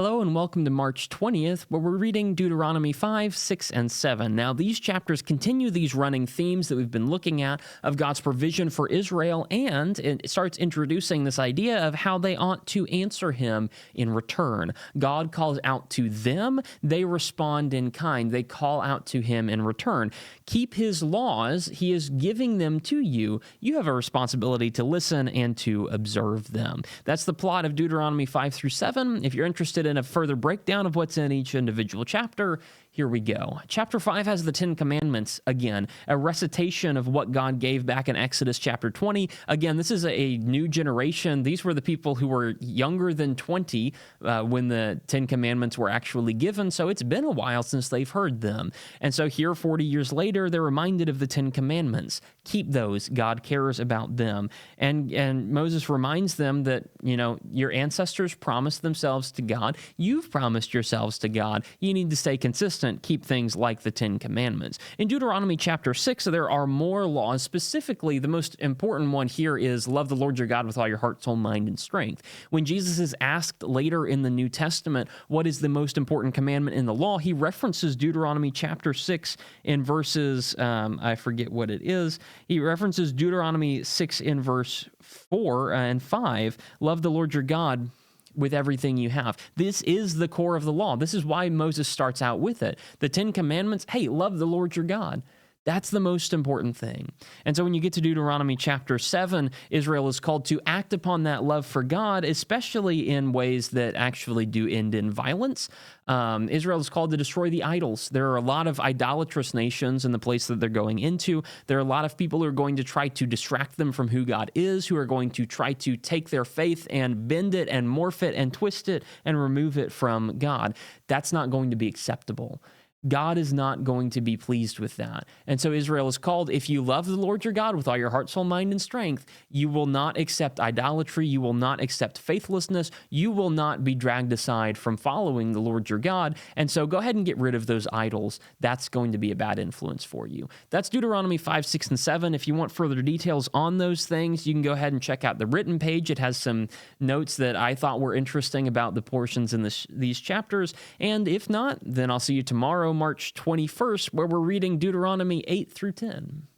Hello and welcome to March 20th, where we're reading Deuteronomy 5, 6, and 7. Now, these chapters continue these running themes that we've been looking at of God's provision for Israel, and it starts introducing this idea of how they ought to answer him in return. God calls out to them, they respond in kind. They call out to him in return. Keep his laws, he is giving them to you. You have a responsibility to listen and to observe them. That's the plot of Deuteronomy 5 through 7. If you're interested in a further breakdown of what's in each individual chapter, here we go. Chapter 5 has the 10 Commandments again, a recitation of what God gave back in Exodus chapter 20. Again, this is a new generation. These were the people who were younger than 20 when the 10 Commandments were actually given, so it's been a while since they've heard them. And so here, 40 years later, they're reminded of the 10 Commandments. Keep those. God cares about them. And Moses reminds them that, your ancestors promised themselves to God. You've promised yourselves to God. You need to stay consistent. Keep things like the 10 Commandments. In Deuteronomy chapter 6, there are more laws. Specifically, the most important one here is love the Lord your God with all your heart, soul, mind, and strength. When Jesus is asked later in the New Testament what is the most important commandment in the law, he references Deuteronomy chapter 6 in verses, I forget what it is. He references Deuteronomy 6 in verse 4 and 5. Love the Lord your God with everything you have. This is the core of the law. This is why Moses starts out with it. The 10 Commandments, hey, love the Lord your God. That's the most important thing. And so when you get to Deuteronomy chapter 7, Israel is called to act upon that love for God, especially in ways that actually do end in violence. Israel is called to destroy the idols. There are a lot of idolatrous nations in the place that they're going into. There are a lot of people who are going to try to distract them from who God is, who are going to try to take their faith and bend it and morph it and twist it and remove it from God. That's not going to be acceptable. God is not going to be pleased with that. And so Israel is called, if you love the Lord your God with all your heart, soul, mind, and strength, you will not accept idolatry. You will not accept faithlessness. You will not be dragged aside from following the Lord your God. And so go ahead and get rid of those idols. That's going to be a bad influence for you. That's Deuteronomy 5, 6, and 7. If you want further details on those things, you can go ahead and check out the written page. It has some notes that I thought were interesting about the portions in these chapters. And if not, then I'll see you tomorrow, March 21st, where we're reading Deuteronomy 8 through 10.